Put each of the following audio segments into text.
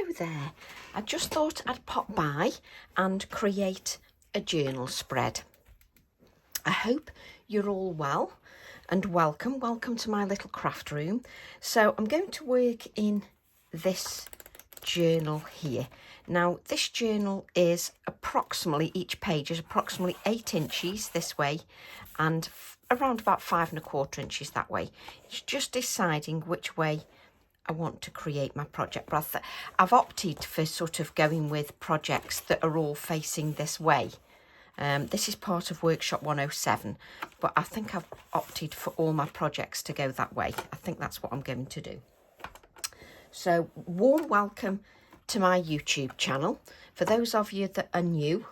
Hello there. I just thought I'd pop by and create a journal spread. I hope you're all well and welcome to my little craft room. So I'm going to work in this journal here. Now this journal is approximately, each page is approximately 8 inches this way and around about 5 1/4 inches that way. It's just deciding which way I want to create my project, but I've opted for sort of going with projects that are all facing this way. This is part of workshop 107, but I think I've opted for all my projects to go that way. I think that's what I'm going to do. So warm welcome to my YouTube channel. For those of you that are new,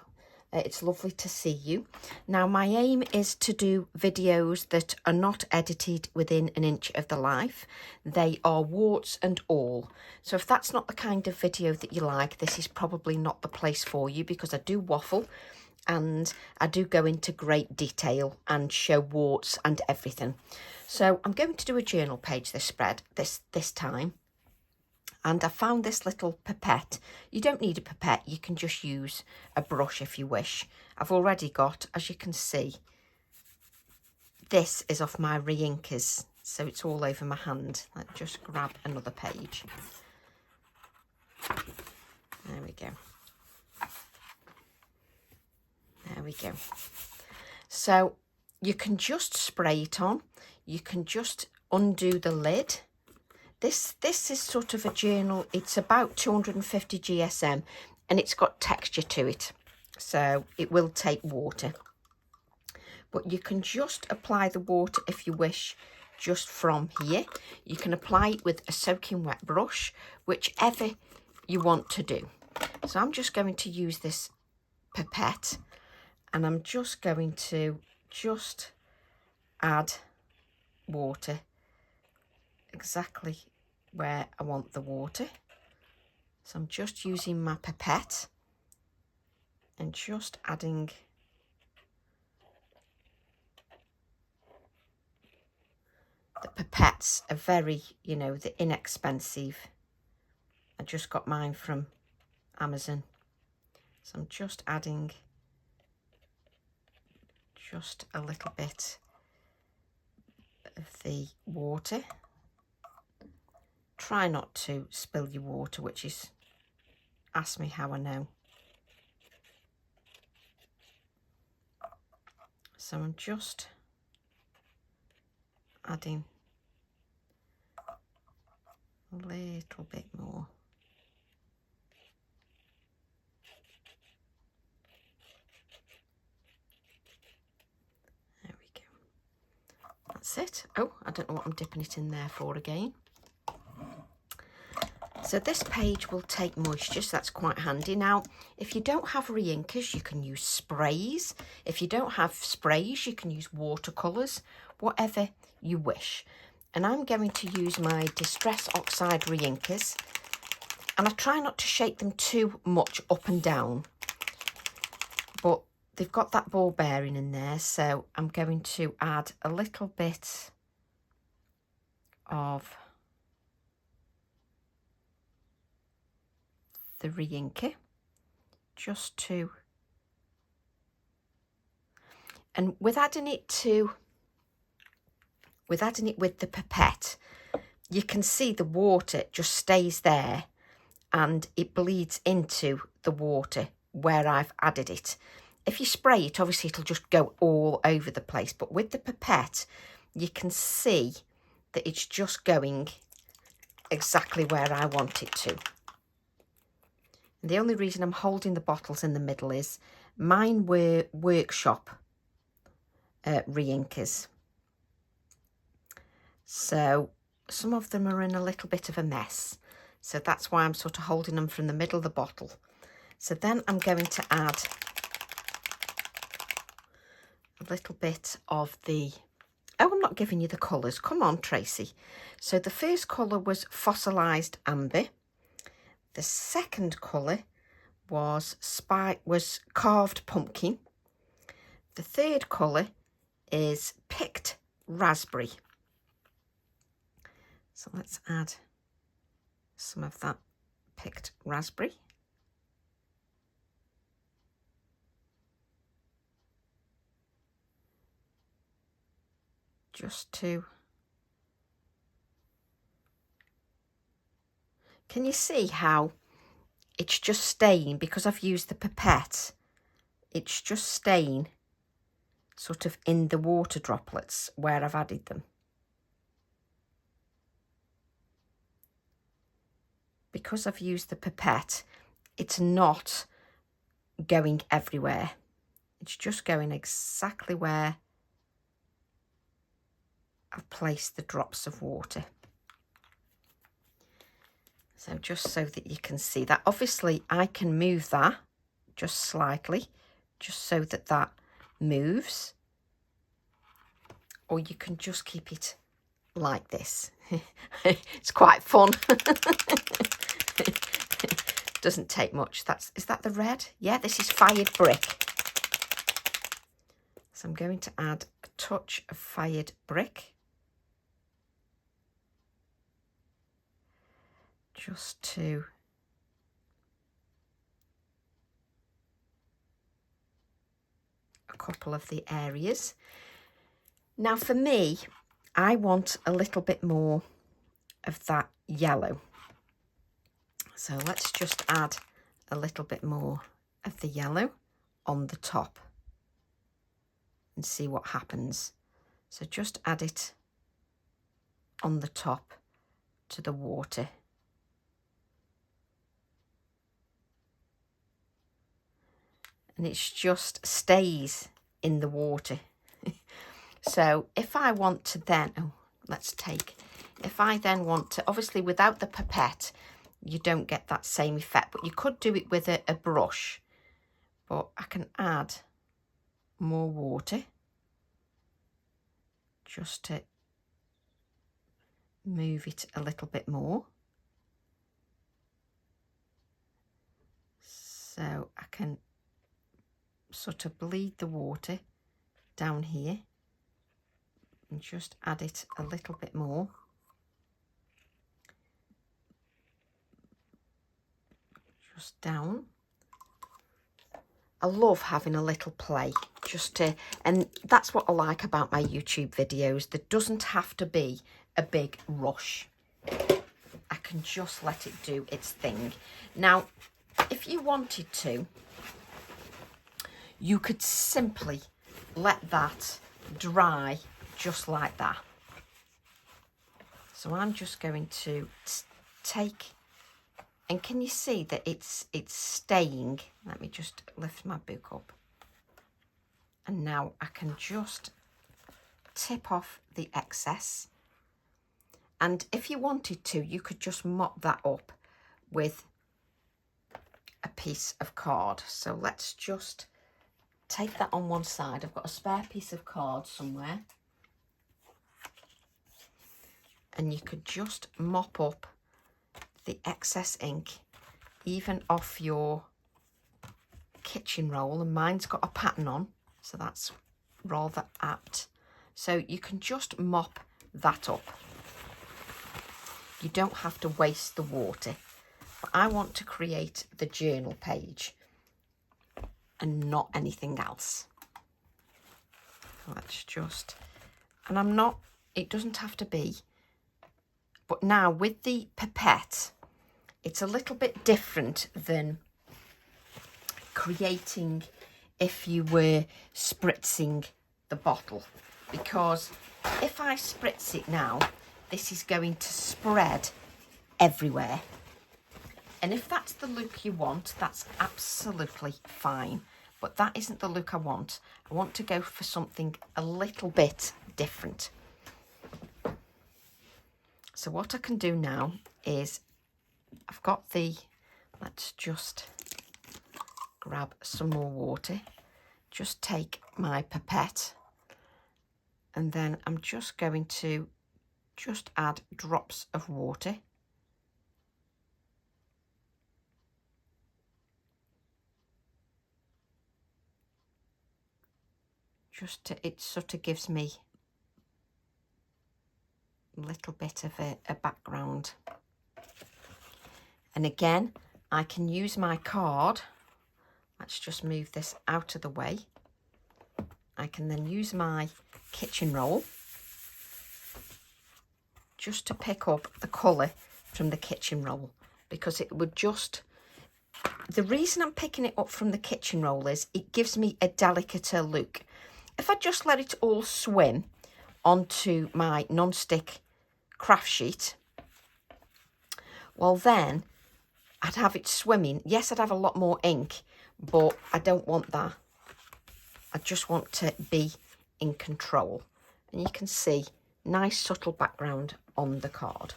it's lovely to see you. Now my aim is to do videos that are not edited within an inch of the life. They are warts and all. So if that's not the kind of video that you like, this is probably not the place for you, because I do waffle and I do go into great detail and show warts and everything. So I'm going to do a journal page this time. And I found this little pipette. You don't need a pipette, you can just use a brush if you wish. I've already got, as you can see, this is off my re-inkers, so it's all over my hand. Let's just grab another page. There we go. There we go. So you can just spray it on. You can just undo the lid. This is sort of a journal. It's about 250 GSM and it's got texture to it, so it will take water. But you can just apply the water if you wish, just from here. You can apply it with a soaking wet brush, whichever you want to do. So I'm just going to use this pipette and I'm just going to add water exactly where I want the water. So I'm just using my pipette and just adding the pipettes are very, they're inexpensive. I just got mine from Amazon. So I'm just adding just a little bit of the water. Try not to spill your water, which is, ask me how I know. So I'm just adding a little bit more. There we go. That's it. Oh, I don't know what I'm dipping it in there for again. So this page will take moisture, so that's quite handy. Now, if you don't have re-inkers, you can use sprays. If you don't have sprays, you can use watercolours, whatever you wish. And I'm going to use my Distress Oxide re-inkers. And I try not to shake them too much up and down. But they've got that ball bearing in there, so I'm going to add a little bit of the re-inker just to, and with adding it with the pipette, you can see the water just stays there and it bleeds into the water where I've added it. If you spray it, obviously it'll just go all over the place, but with the pipette you can see that it's just going exactly where I want it to. And the only reason I'm holding the bottles in the middle is mine were workshop re-inkers. So some of them are in a little bit of a mess. So that's why I'm sort of holding them from the middle of the bottle. So then I'm going to add a little bit of the, oh, I'm not giving you the colours. Come on, Tracy. So the first colour was Fossilised Amber. The second colour was Carved Pumpkin. The third colour is Picked Raspberry. So let's add some of that picked raspberry. Just to, can you see how it's just staying, because I've used the pipette, it's just staying sort of in the water droplets where I've added them. Because I've used the pipette, it's not going everywhere. It's just going exactly where I've placed the drops of water. So just so that you can see that. Obviously, I can move that just slightly, just so that that moves. Or you can just keep it like this. It's quite fun. Doesn't take much. Is that the red? Yeah, this is fired brick. So I'm going to add a touch of fired brick. Just to a couple of the areas. Now for me, I want a little bit more of that yellow. So let's just add a little bit more of the yellow on the top and see what happens. So just add it on the top to the water. And it just stays in the water. So if I want to then, if I then want to, obviously without the pipette, you don't get that same effect, but you could do it with a brush. But I can add more water just to move it a little bit more. So I can sort of bleed the water down here and just add it a little bit more. Just down. I love having a little play and that's what I like about my YouTube videos. There doesn't have to be a big rush. I can just let it do its thing. Now, if you wanted to, you could simply let that dry just like that. So I'm just going to take, and can you see that it's staying? Let me just lift my book up. And now I can just tip off the excess. And if you wanted to, you could just mop that up with a piece of card. So let's just take that on one side. I've got a spare piece of card somewhere. And you could just mop up the excess ink, even off your kitchen roll. And mine's got a pattern on, so that's rather apt. So you can just mop that up. You don't have to waste the water. But I want to create the journal page and not anything else. Let's just, and I'm not, it doesn't have to be. But now with the pipette, it's a little bit different than creating if you were spritzing the bottle. Because if I spritz it now, this is going to spread everywhere. And if that's the look you want, that's absolutely fine. But that isn't the look I want. I want to go for something a little bit different. So what I can do now is, I've got let's just grab some more water. Just take my pipette. And then I'm just going to just add drops of water. It sort of gives me a little bit of a background. And again, I can use my card. Let's just move this out of the way. I can then use my kitchen roll just to pick up the colour from the kitchen roll, because it would just... The reason I'm picking it up from the kitchen roll is it gives me a delicater look. If I just let it all swim onto my non-stick craft sheet, well then I'd have it swimming. Yes, I'd have a lot more ink, but I don't want that. I just want to be in control. And you can see nice subtle background on the card.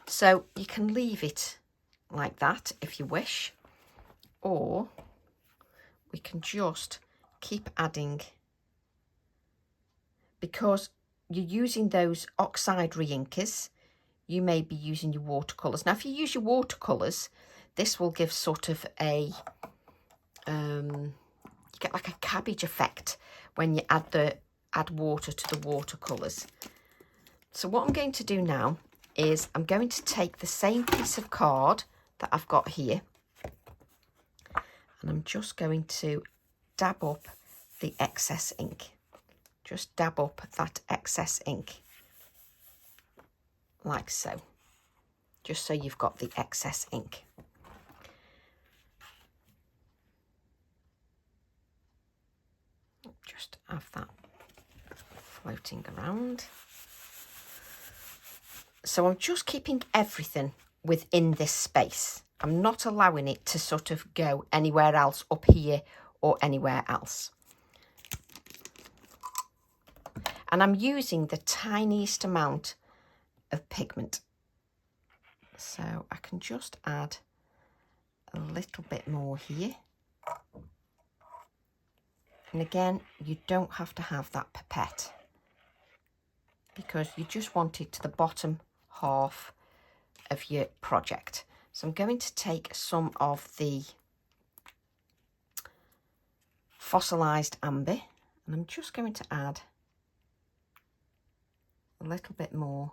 So you can leave it like that if you wish, or we can just keep adding, because you're using those oxide reinkers. You may be using your watercolours. Now if you use your watercolours, this will give sort of a you get like a cabbage effect when you add water to the watercolours. So what I'm going to do now is I'm going to take the same piece of card that I've got here, and I'm just going to dab up the excess ink. Just dab up that excess ink like so, just so you've got the excess ink. Just have that floating around. So I'm just keeping everything within this space. I'm not allowing it to sort of go anywhere else up here or anywhere else. And I'm using the tiniest amount of pigment. So I can just add a little bit more here. And again, you don't have to have that pipette, because you just want it to the bottom half of your project. So I'm going to take some of the fossilized amber, and I'm just going to add a little bit more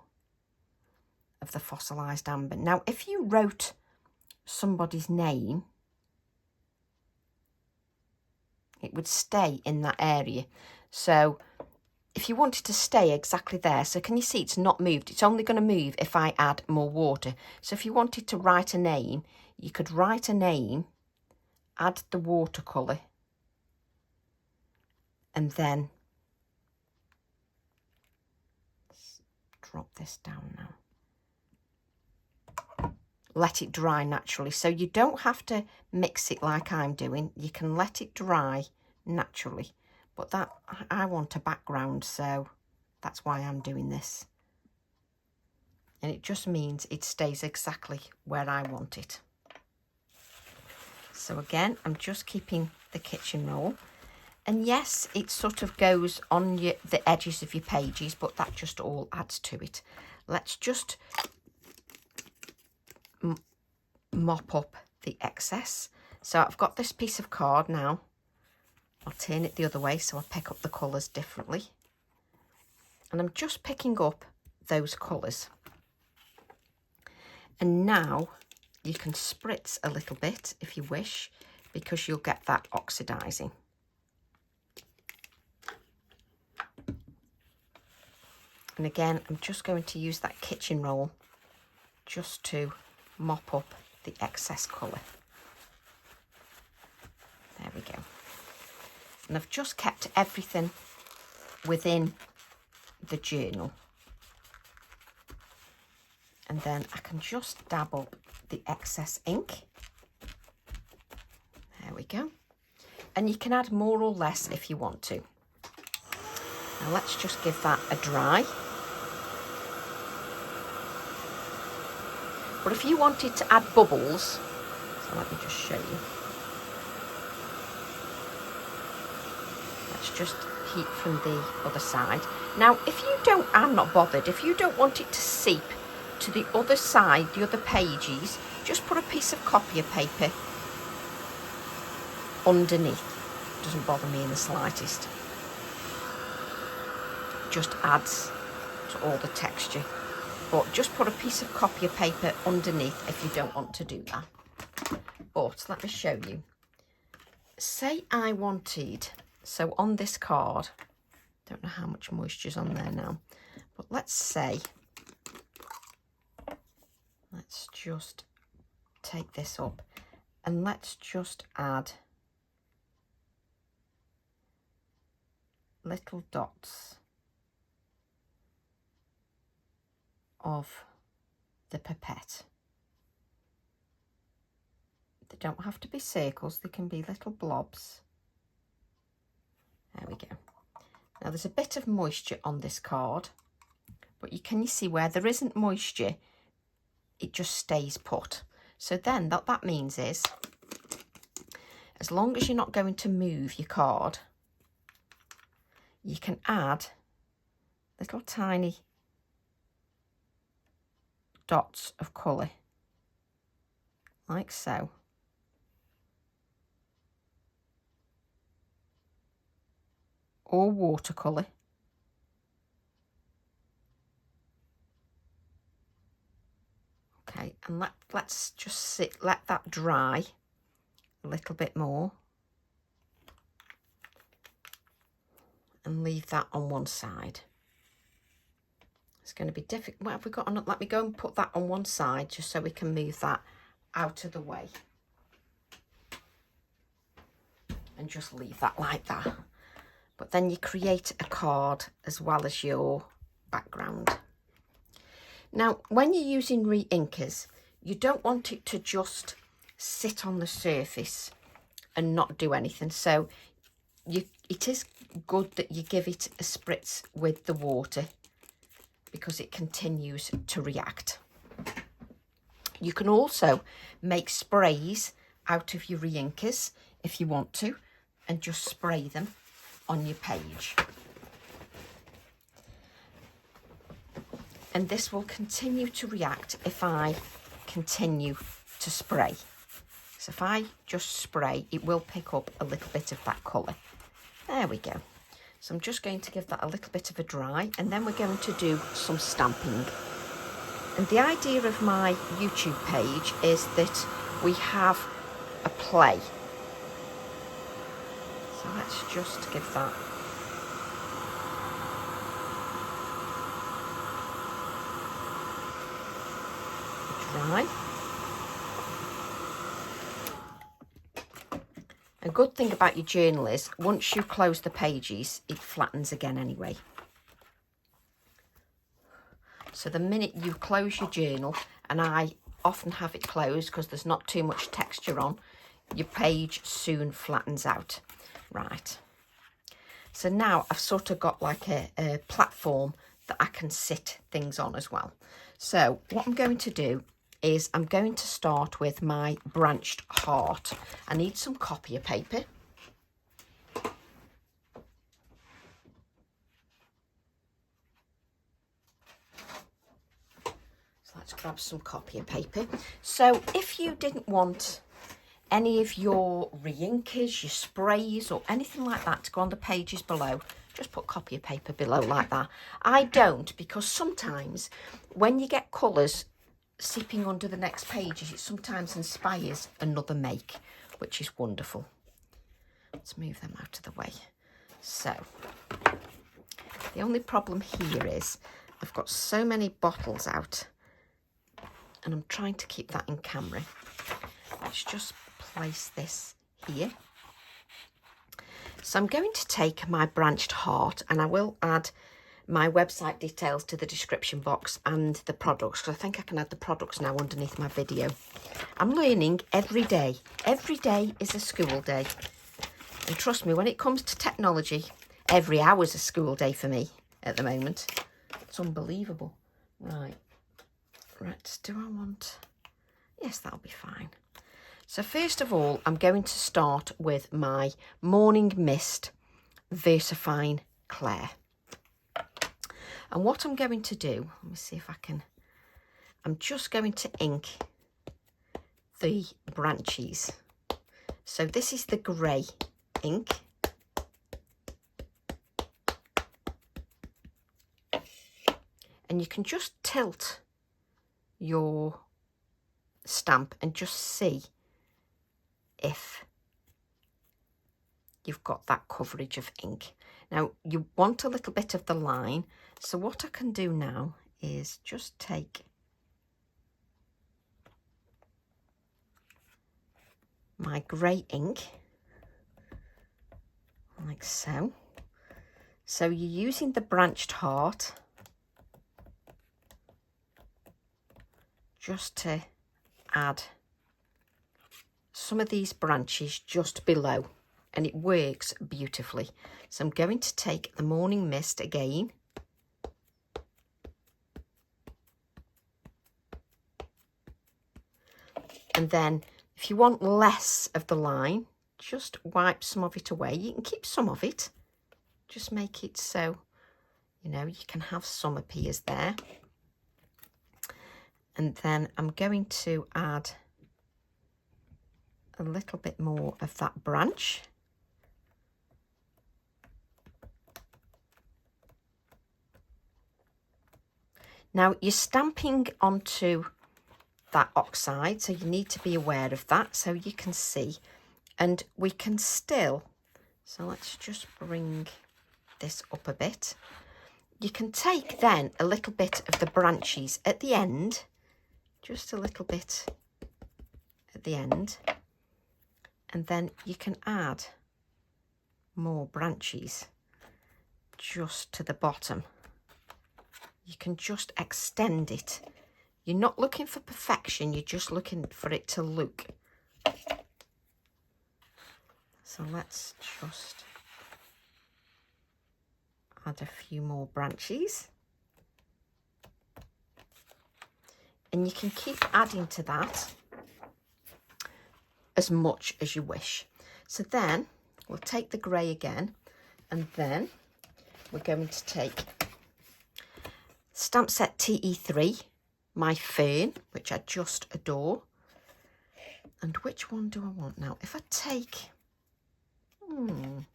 of the fossilized amber. Now, if you wrote somebody's name, it would stay in that area. So if you wanted to stay exactly there, so can you see it's not moved? It's only going to move if I add more water. So if you wanted to write a name, you could write a name, add the watercolour, and then drop this down now. Let it dry naturally. So you don't have to mix it like I'm doing. You can let it dry naturally. But that, I want a background, so that's why I'm doing this. And it just means it stays exactly where I want it. So again, I'm just keeping the kitchen roll. And yes, it sort of goes on the edges of your pages, but that just all adds to it. Let's just mop up the excess. So I've got this piece of card now. I'll turn it the other way so I pick up the colours differently. And I'm just picking up those colours. And now you can spritz a little bit if you wish, because you'll get that oxidising. And again, I'm just going to use that kitchen roll just to mop up the excess colour. There we go. And I've just kept everything within the journal. And then I can just dab up the excess ink. There we go. And you can add more or less if you want to. Now let's just give that a dry. But if you wanted to add bubbles, so let me just show you. Let's just heat from the other side. Now, if you don't, I'm not bothered. If you don't want it to seep to the other side, the other pages, just put a piece of copier paper underneath. It doesn't bother me in the slightest. Just adds to all the texture but just put a piece of copy paper underneath if you don't want to do that. But let me show you. Say I wanted, so on this card, don't know how much moisture's on there now, but let's say, let's just take this up and let's just add little dots of the pipette. They don't have to be circles, they can be little blobs. There we go. Now there's a bit of moisture on this card, but you see where there isn't moisture, it just stays put. So then what that means is, as long as you're not going to move your card, you can add little tiny dots of colour, like so. Or watercolour. Okay, and let's just let that dry a little bit more. And leave that on one side. It's going to be difficult. What have we got on? Let me go and put that on one side just so we can move that out of the way. And just leave that like that. But then you create a card as well as your background. Now, when you're using re-inkers, you don't want it to just sit on the surface and not do anything. So it is good that you give it a spritz with the water because it continues to react. You can also make sprays out of your re-inkers if you want to, and just spray them on your page. And this will continue to react if I continue to spray. So if I just spray, it will pick up a little bit of that colour. There we go. So I'm just going to give that a little bit of a dry, and then we're going to do some stamping. And the idea of my YouTube page is that we have a play. So let's just give that a dry. A good thing about your journal is once you close the pages, it flattens again anyway. So the minute you close your journal, and I often have it closed because there's not too much texture on, your page soon flattens out. Right. So now I've sort of got like a platform that I can sit things on as well. So what I'm going to do is I'm going to start with my branched heart. I need some copier paper. So let's grab some copier paper. So if you didn't want any of your re-inkers, your sprays or anything like that to go on the pages below, just put copier paper below like that. I don't, because sometimes when you get colours seeping under the next pages, it sometimes inspires another make, which is wonderful. Let's move them out of the way. So the only problem here is I've got so many bottles out and I'm trying to keep that in camera. Let's just place this here. So I'm going to take my branched heart, and I will add my website details to the description box and the products, because I think I can add the products now underneath my video. I'm learning every day. Every day is a school day. And trust me, when it comes to technology, every hour's a school day for me at the moment. It's unbelievable. Right, do I want... Yes, that'll be fine. So first of all, I'm going to start with my Morning Mist Versafine Clair. And what I'm going to do, let me see if I can, I'm just going to ink the branches. So this is the grey ink. And and you can just tilt your stamp and just see if you've got that coverage of ink. Now you want a little bit of the line, so what I can do now is just take my grey ink like so. So you're using the branched heart just to add some of these branches just below, and it works beautifully. So I'm going to take the Morning Mist again, and then if you want less of the line, just wipe some of it away. You can keep some of it, just make it so, you know, you can have some appears there. And then I'm going to add a little bit more of that branch. Now you're stamping onto that oxide, so you need to be aware of that, so you can see. And we can still, so let's just bring this up a bit. You can take then a little bit of the branches at the end, just a little bit at the end, and then you can add more branches just to the bottom. You can just extend it. You're not looking for perfection, you're just looking for it to look. So let's just add a few more branches. And you can keep adding to that as much as you wish. So then we'll take the grey again, and then we're going to take stamp set TE3, my fern, which I just adore. And which one do I want now? If I take, you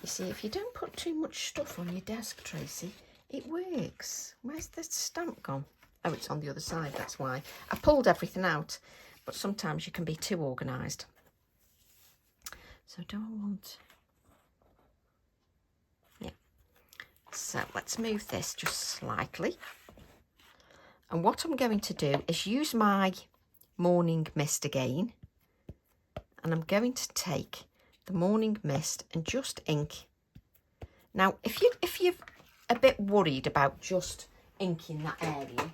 see, if you don't put too much stuff on your desk, Tracy, it works. Where's the stamp gone? Oh, it's on the other side, that's why. I pulled everything out, but sometimes you can be too organised. So do I want... yeah. So let's move this just slightly. And what I'm going to do is use my Morning Mist again. And I'm going to take the Morning Mist and just ink. Now, if you're a bit worried about just inking that area,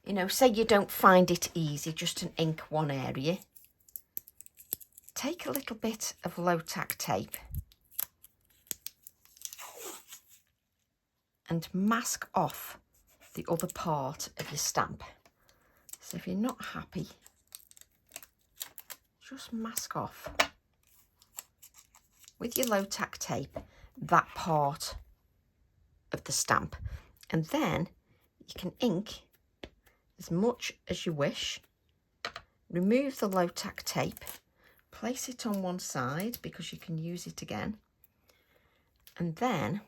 you know, say you don't find it easy just to ink one area, take a little bit of low tack tape and mask off the other part of your stamp. So if you're not happy, just mask off with your low tack tape that part of the stamp, and then you can ink as much as you wish. Remove the low tack tape, place it on one side because you can use it again, and then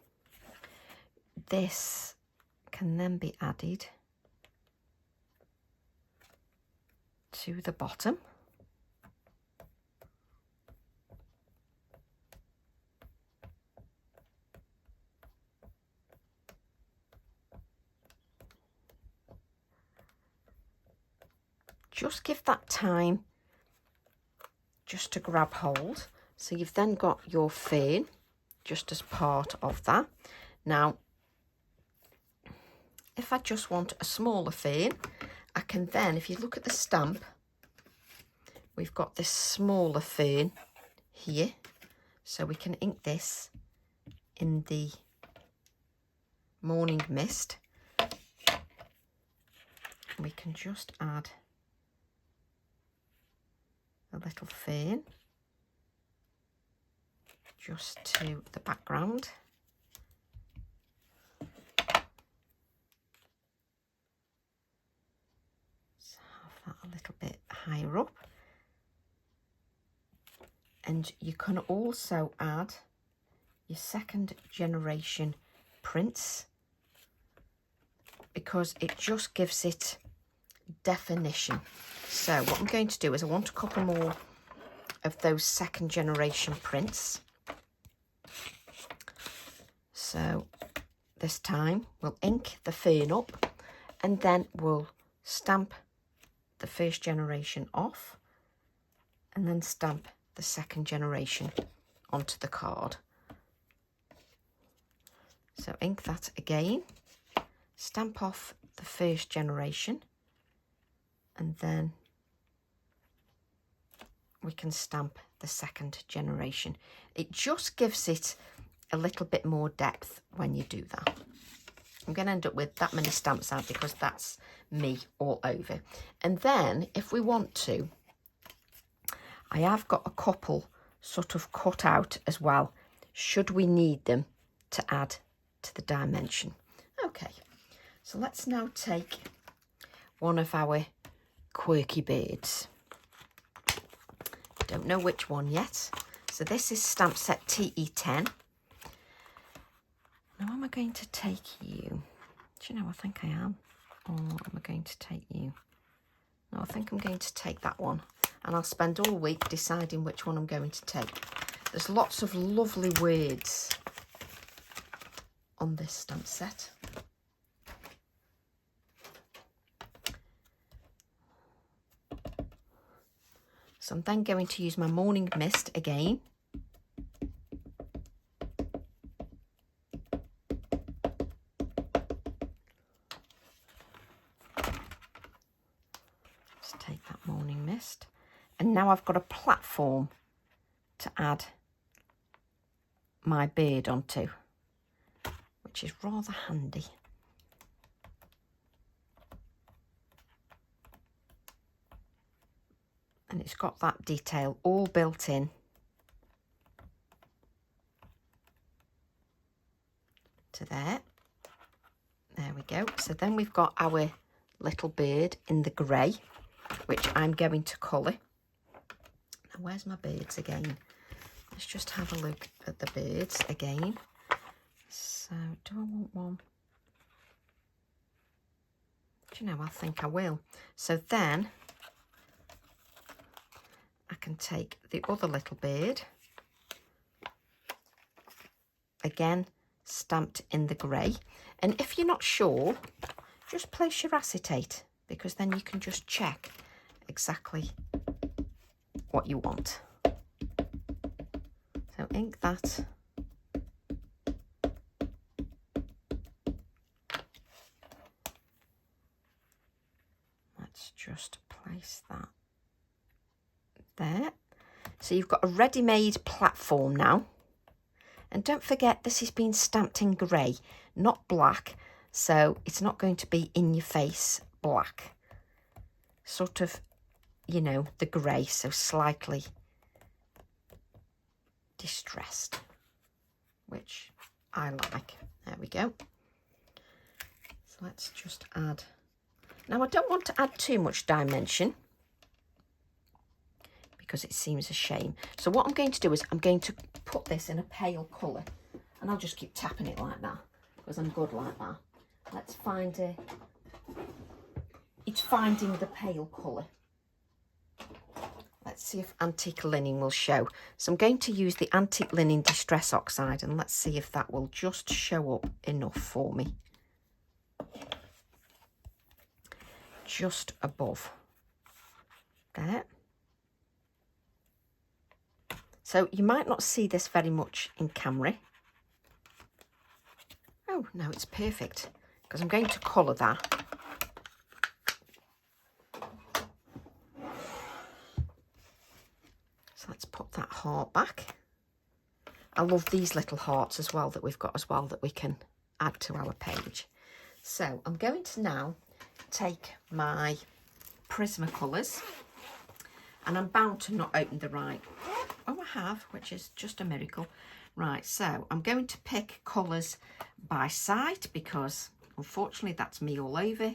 this can then be added to the bottom. Just give that time just to grab hold. So you've then got your fern just as part of that. Now, if I just want a smaller fern, I can then, if you look at the stamp, we've got this smaller fern here. So we can ink this in the Morning Mist. We can just add a little fern just to the background. So have that a little bit higher up. And you can also add your second generation prints, because it just gives it definition. So what I'm going to do is I want a couple more of those second generation prints. So this time we'll ink the fern up, and then we'll stamp the first generation off, and then stamp the second generation onto the card. So ink that again, stamp off the first generation, and then we can stamp the second generation. It just gives it a little bit more depth when you do that. I'm going to end up with that many stamps out because that's me all over. And then if we want to, I have got a couple sort of cut out as well, should we need them to add to the dimension. Okay, so let's now take one of our quirky birds. Don't know which one yet. So this is stamp set TE10. Now am I going to take you? Do you know, I think I am. Or am I going to take you? No, I think I'm going to take that one. And I'll spend all week deciding which one I'm going to take. There's lots of lovely words on this stamp set. So I'm then going to use my morning mist again. Just take that morning mist. And now I've got a platform to add my bird onto, which is rather handy. And it's got that detail all built in. To there. There we go. So then we've got our little bird in the grey, which I'm going to colour. Now where's my birds again? Let's just have a look at the birds again. So do I want one? Do you know, I think I will. So then I can take the other little bird, again stamped in the grey, and if you're not sure, just place your acetate, because then you can just check exactly what you want. So ink that. Let's just place that there. So you've got a ready-made platform now. And don't forget, this is being stamped in grey, not black. So it's not going to be in your face black. Sort of, you know, the grey, so slightly distressed, which I like. There we go. So let's just add. Now I don't want to add too much dimension, because it seems a shame. So what I'm going to do is I'm going to put this in a pale colour, and I'll just keep tapping it like that because I'm good like that. Let's find it. It's finding the pale colour. Let's see if antique linen will show. So I'm going to use the antique linen distress oxide, and let's see if that will just show up enough for me. Just above there. So you might not see this very much in camera. Oh, no, it's perfect, because I'm going to colour that. So let's put that heart back. I love these little hearts as well that we've got as well that we can add to our page. So I'm going to now take my Prismacolors, and I'm bound to not open the right. Oh, I have, which is just a miracle. Right, so I'm going to pick colours by sight, because unfortunately that's me all over.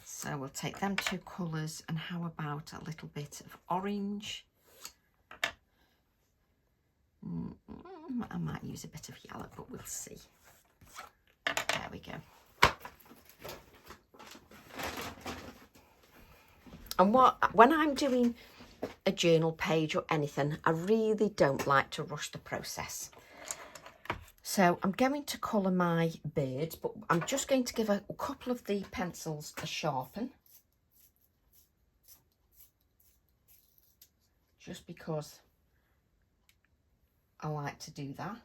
So we'll take them two colours, and how about a little bit of orange? I might use a bit of yellow, but we'll see. There we go. And when I'm doing a journal page or anything, I really don't like to rush the process. So I'm going to colour my birds, but I'm just going to give a couple of the pencils a sharpen. Just because I like to do that.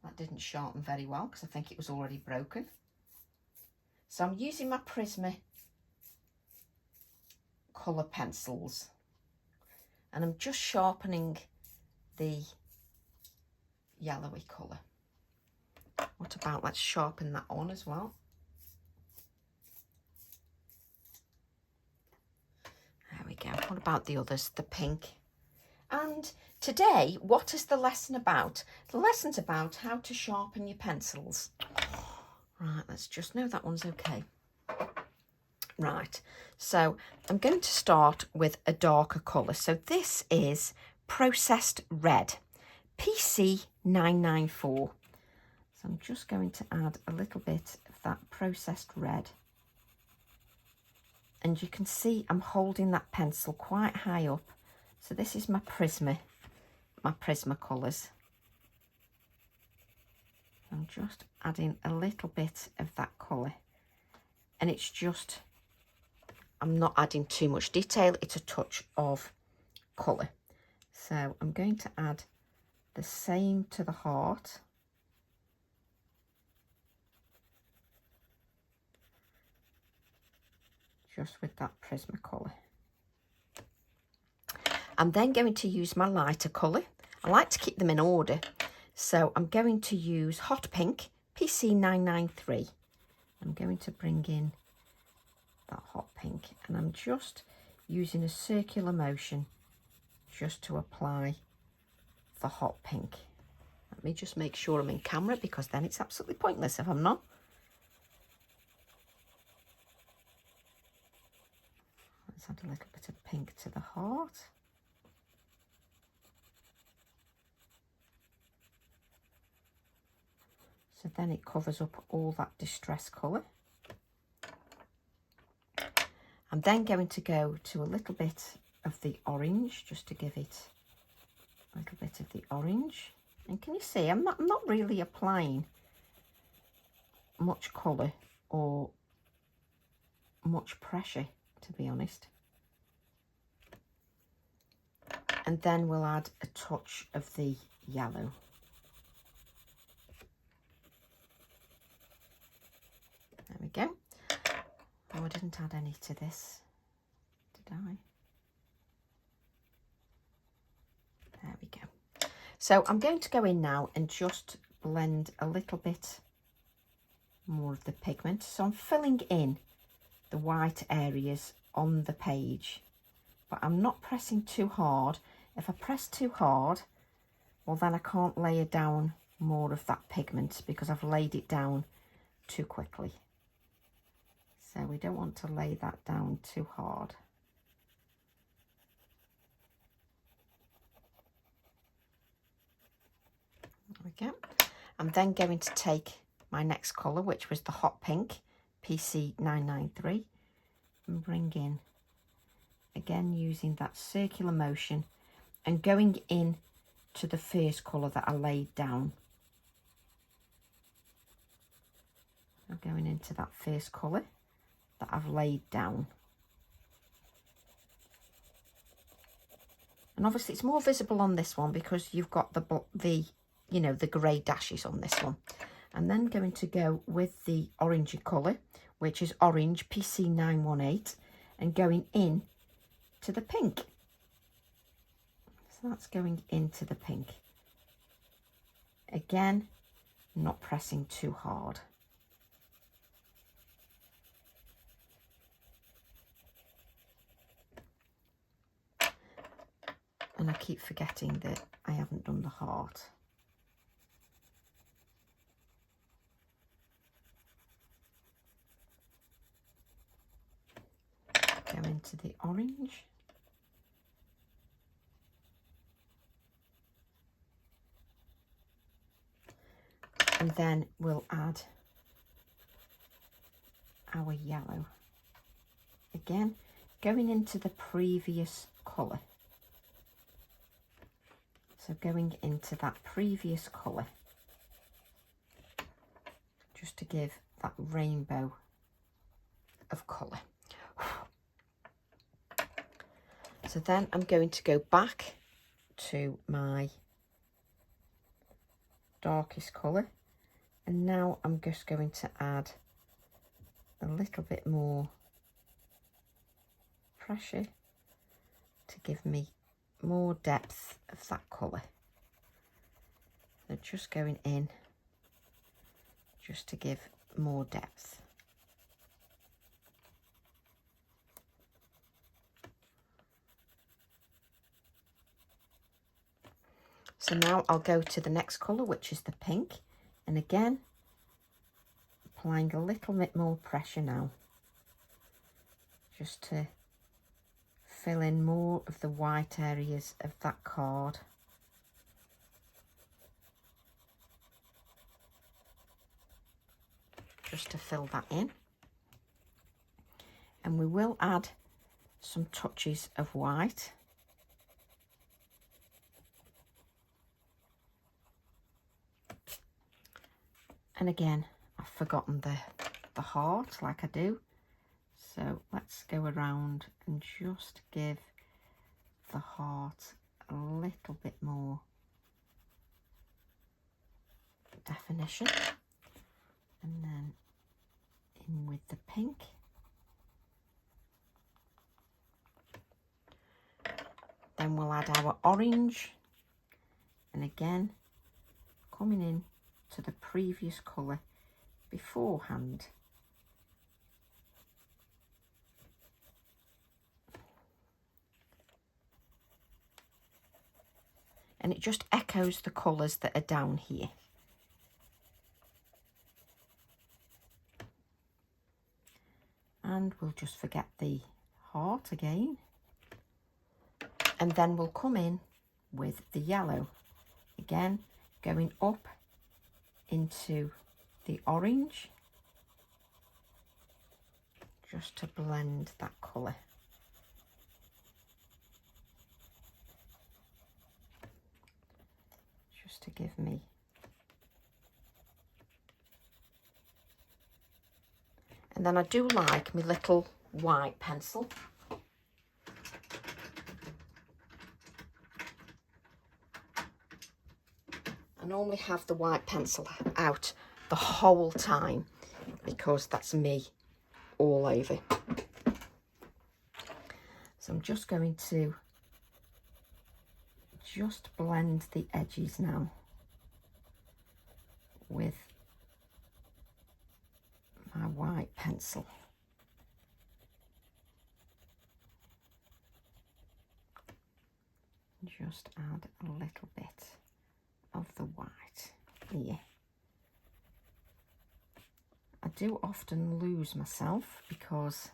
That didn't sharpen very well because I think it was already broken. So I'm using my Prisma colour pencils and I'm just sharpening the yellowy colour. What about, let's sharpen that on as well. There we go. What about the others? The pink. And today, what is the lesson about? The lesson's about how to sharpen your pencils. Right, let's just know that one's okay. Right, so I'm going to start with a darker colour. So this is Processed Red, PC994. So I'm just going to add a little bit of that Processed Red. And you can see I'm holding that pencil quite high up. So this is my Prisma colours. I'm just adding a little bit of that colour. And it's just, I'm not adding too much detail, it's a touch of colour. So I'm going to add the same to the heart. Just with that Prisma colour. I'm then going to use my lighter colour. I like to keep them in order. So I'm going to use Hot Pink, PC993. I'm going to bring in that hot pink and I'm just using a circular motion just to apply the hot pink. Let me just make sure I'm in camera because then it's absolutely pointless if I'm not. Let's add a little bit of pink to the heart. So then it covers up all that distress colour. I'm then going to go to a little bit of the orange just to give it a little bit of the orange. And can you see I'm not really applying much colour or much pressure, to be honest. And then we'll add a touch of the yellow. There we go. Oh, I didn't add any to this, did I? There we go. So I'm going to go in now and just blend a little bit more of the pigment. So I'm filling in the white areas on the page, but I'm not pressing too hard. If I press too hard, well then I can't layer down more of that pigment because I've laid it down too quickly. So we don't want to lay that down too hard. There we go. I'm then going to take my next colour, which was the hot pink, PC993, and bring in, again using that circular motion and going in to the first colour that I laid down. I'm going into that first colour that I've laid down. And obviously it's more visible on this one because you've got the you know, the grey dashes on this one. And then going to go with the orangey colour, which is orange, PC918, and going in to the pink. So that's going into the pink. Again, not pressing too hard. And I keep forgetting that I haven't done the heart. Go into the orange. And then we'll add our yellow. Again, going into the previous colour. So going into that previous colour, just to give that rainbow of colour. So then I'm going to go back to my darkest colour, and now I'm just going to add a little bit more pressure to give me more depth of that colour. So just going in just to give more depth. So now I'll go to the next colour, which is the pink, and again applying a little bit more pressure now, just to fill in more of the white areas of that card. Just to fill that in. And we will add some touches of white. And again, I've forgotten the heart like I do. So let's go around and just give the heart a little bit more definition. And then in with the pink. Then we'll add our orange. And again, coming in to the previous colour beforehand. And it just echoes the colours that are down here. And we'll just forget the heart again. And then we'll come in with the yellow. Again, going up into the orange, just to blend that colour. Just to give me and then I do like my little white pencil. I normally have the white pencil out the whole time because that's me all over. So I'm just going to just blend the edges now with my white pencil. Just add a little bit of the white here. I do often lose myself because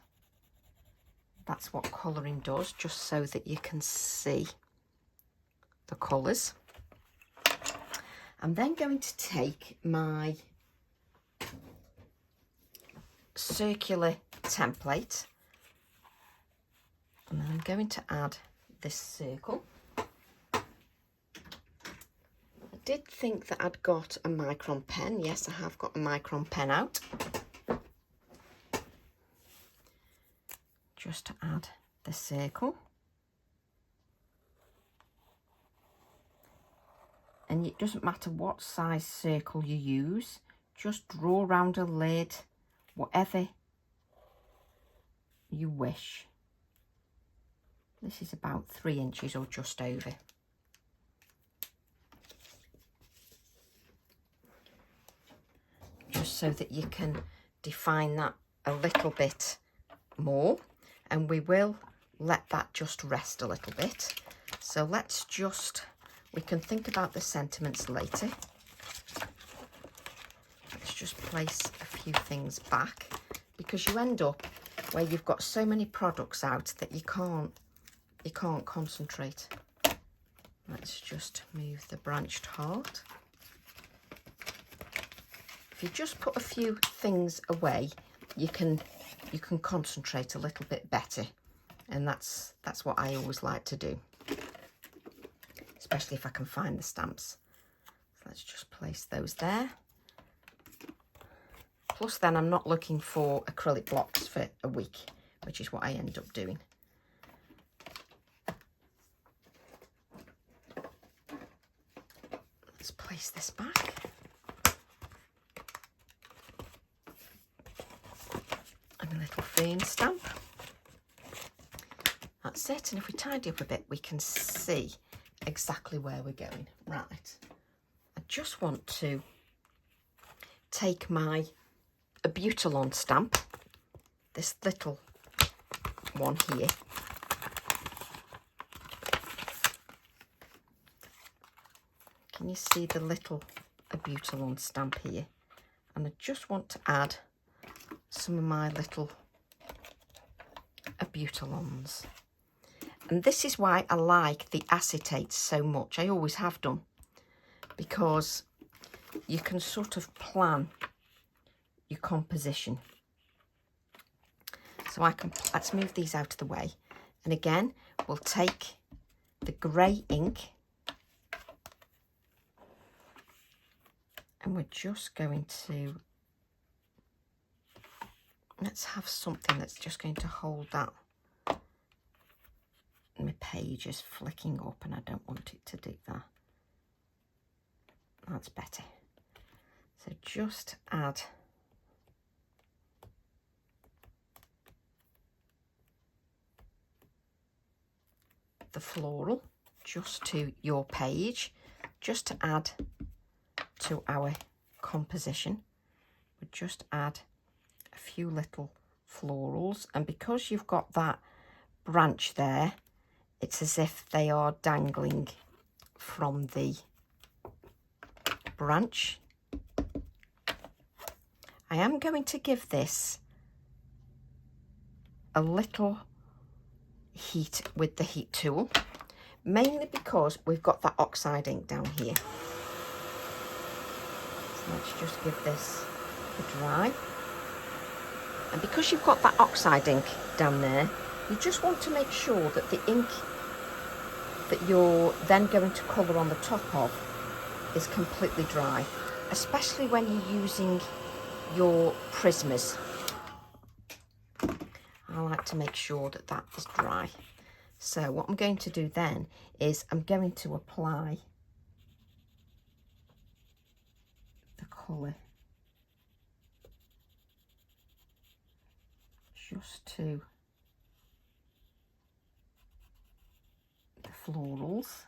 that's what colouring does, just so that you can see the colours. I'm then going to take my circular template and I'm going to add this circle. I did think that I'd got a micron pen. Yes, I have got a micron pen out. Just to add the circle. And it doesn't matter what size circle you use, just draw around a lid, whatever you wish. This is about 3 inches or just over. Just so that you can define that a little bit more, and we will let that just rest a little bit. So let's just, we can think about the sentiments later. Let's just place a few things back, because you end up where you've got so many products out that you can't concentrate. Let's just move the branched heart. if you just put a few things away, you can concentrate a little bit better, and that's what I always like to do, especially if I can find the stamps. So let's just place those there. Plus then I'm not looking for acrylic blocks for a week, which is what I end up doing. Let's place this back. And a little fern stamp. That's it. And if we tidy up a bit, we can see exactly where we're going. Right. I just want to take my Butylon stamp, this little one here. Can you see the little Butylon stamp here? And I just want to add some of my little Butylons. And this is why I like the acetates so much. I always have done, because you can sort of plan your composition. So let's move these out of the way. And again, we'll take the grey ink and we're just going to, let's have something that's just going to hold that. My page is flicking up and I don't want it to do that. That's better. So just add the floral just to your page, just to add to our composition. We just add a few little florals, and because you've got that branch there, it's as if they are dangling from the branch. I am going to give this a little heat with the heat tool, mainly because we've got that oxide ink down here. So let's just give this a dry. And because you've got that oxide ink down there, you just want to make sure that the ink that you're then going to colour on the top of is completely dry, especially when you're using your Prismas. I like to make sure that that is dry. So what I'm going to do then is I'm going to apply the colour just to the florals.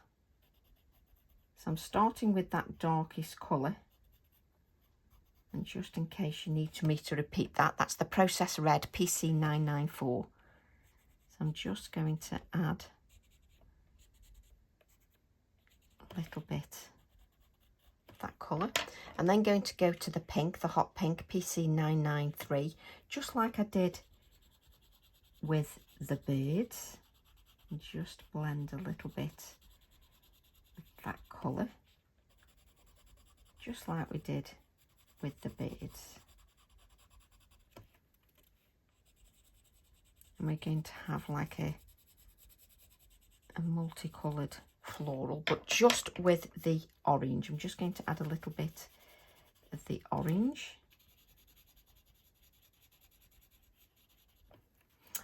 So I'm starting with that darkest colour, and just in case you need me to repeat that, that's the Process Red PC994. So I'm just going to add a little bit of that colour, and then going to go to the pink, the hot pink PC993, just like I did with the birds, and just blend a little bit with that colour, just like we did with the birds. And we're going to have like a multicoloured floral, but just with the orange. I'm just going to add a little bit of the orange.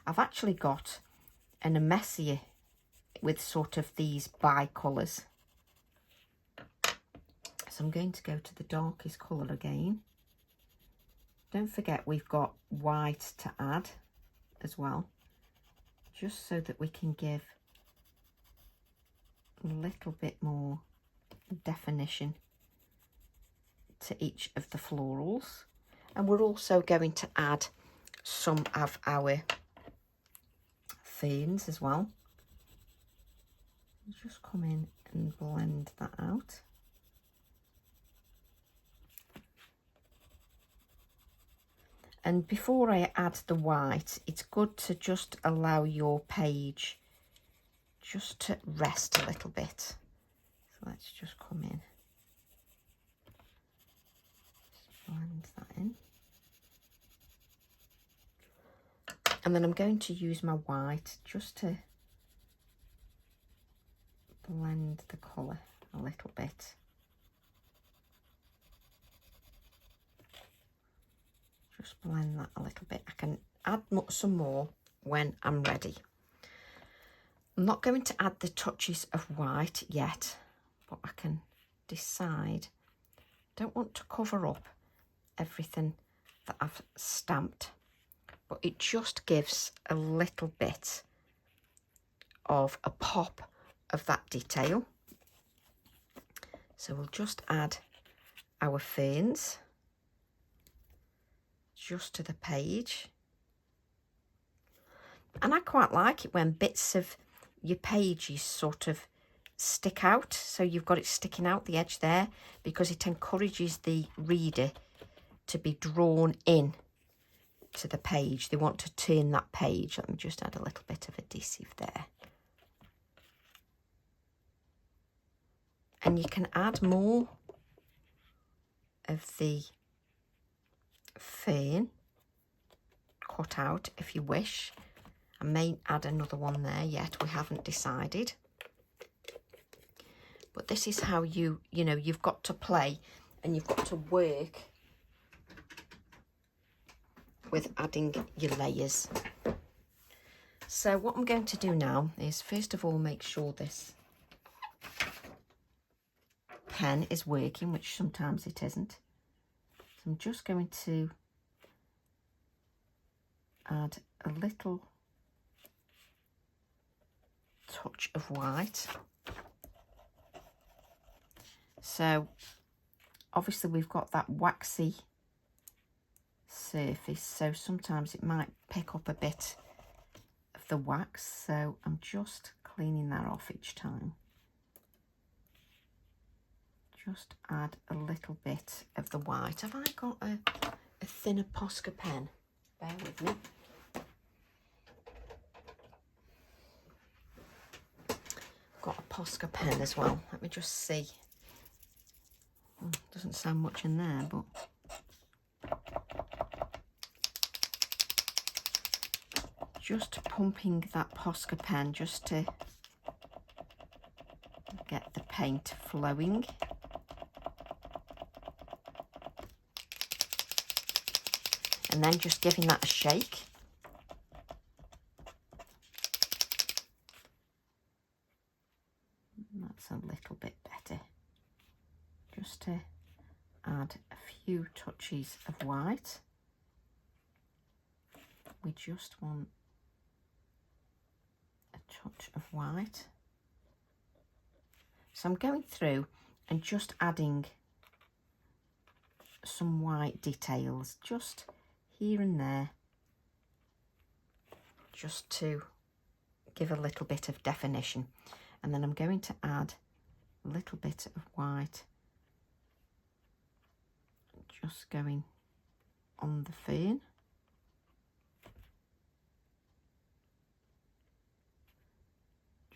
I've actually got an Messier with sort of these bi-colours. So I'm going to go to the darkest colour again. Don't forget we've got white to add as well, just so that we can give a little bit more definition to each of the florals. And we're also going to add some of our ferns as well. Just come in and blend that out. And before I add the white, it's good to just allow your page just to rest a little bit. So let's just come in, just blend that in. And then I'm going to use my white just to blend the colour a little bit. Just blend that a little bit. I can add some more when I'm ready. I'm not going to add the touches of white yet, but I can decide. I don't want to cover up everything that I've stamped, but it just gives a little bit of a pop of that detail. So we'll just add our ferns just to the page. And I quite like it when bits of your pages sort of stick out, so you've got it sticking out the edge there, because it encourages the reader to be drawn in to the page. They want to turn that page. Let me just add a little bit of adhesive there. And you can add more of the fern cut out if you wish. I may add another one there yet, we haven't decided. But this is how you know, you've got to play and you've got to work with adding your layers. So what I'm going to do now is first of all make sure this pen is working, which sometimes it isn't. So I'm just going to add a little touch of white. So obviously we've got that waxy surface, so sometimes it might pick up a bit of the wax, so I'm just cleaning that off each time. Just add a little bit of the white. Have I got a thinner Posca pen? Bear with me. I've got a Posca pen as well. Let me just see. Doesn't sound much in there, but just pumping that Posca pen just to get the paint flowing. And then just giving that a shake. That's a little bit better. Just to add a few touches of white. We just want a touch of white. So I'm going through and just adding some white details just here and there, just to give a little bit of definition. And then I'm going to add a little bit of white, just going on the fern.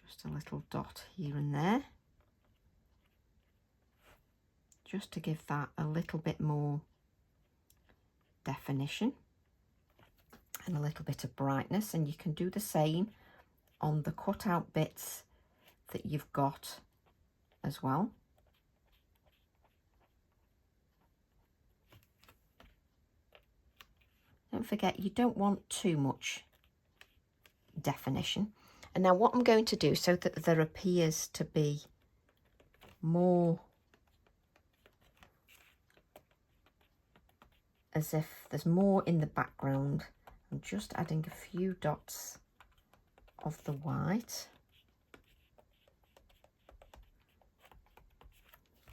Just a little dot here and there, just to give that a little bit more definition and a little bit of brightness. And you can do the same on the cut out bits that you've got as well. Don't forget, you don't want too much definition. And now what I'm going to do, so that there appears to be more as if there's more in the background, I'm just adding a few dots of the white.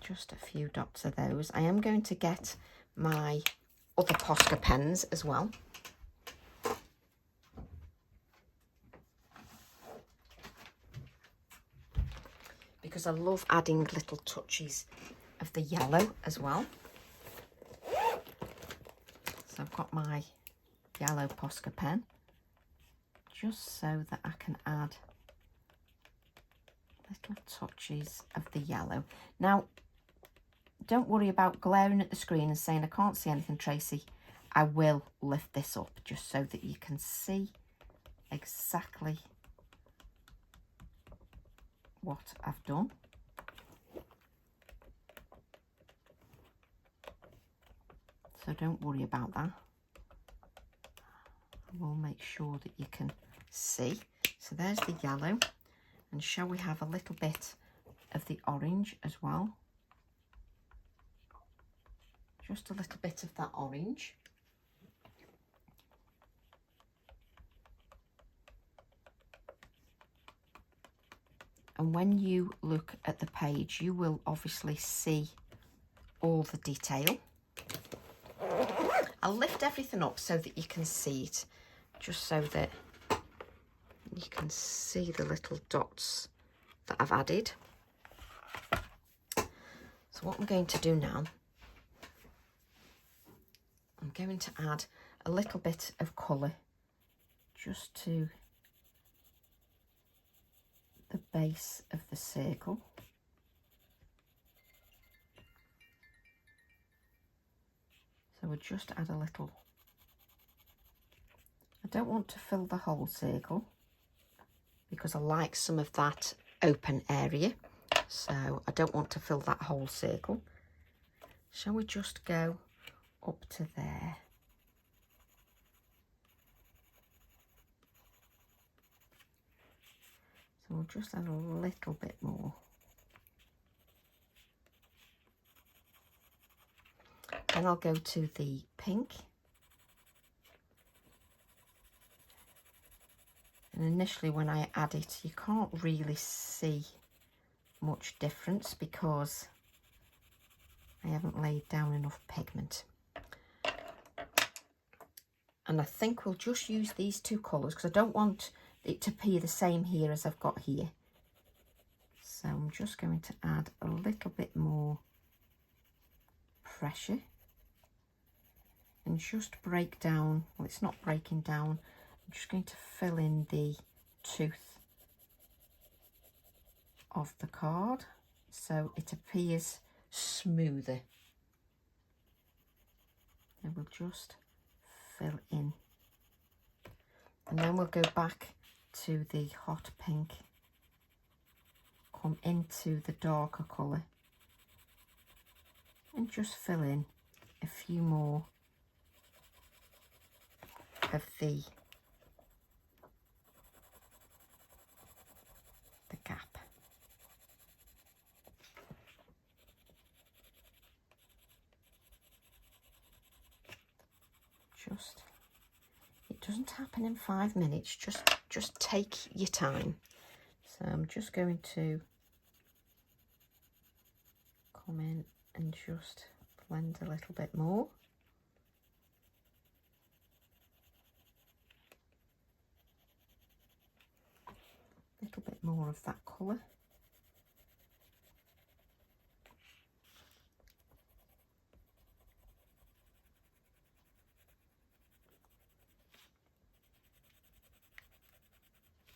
Just a few dots of those. I am going to get my other Posca pens as well. Because I love adding little touches of the yellow as well. So I've got my yellow Posca pen, just so that I can add little touches of the yellow. Now, don't worry about glaring at the screen and saying, I can't see anything, Tracy. I will lift this up just so that you can see exactly what I've done. So don't worry about that. I will make sure that you can see. So there's the yellow, and shall we have a little bit of the orange as well? Just a little bit of that orange. And when you look at the page, you will obviously see all the detail. I'll lift everything up so that you can see it, just so that you can see the little dots that I've added. So what I'm going to do now, I'm going to add a little bit of colour just to the base of the circle. So we'll just add a little. I don't want to fill the whole circle because I like some of that open area. So I don't want to fill that whole circle. Shall we just go up to there? So we'll just add a little bit more. Then I'll go to the pink. And initially when I add it, you can't really see much difference because I haven't laid down enough pigment. And I think we'll just use these two colours because I don't want it to appear the same here as I've got here. So I'm just going to add a little bit more pressure and just break down, well, it's not breaking down, I'm just going to fill in the tooth of the card so it appears smoother. And we'll just fill in, and then we'll go back to the hot pink, come into the darker colour and just fill in a few more of the gap. Just, it doesn't happen in 5 minutes, just take your time. So I'm just going to come in and just blend a little bit more. A little bit more of that colour.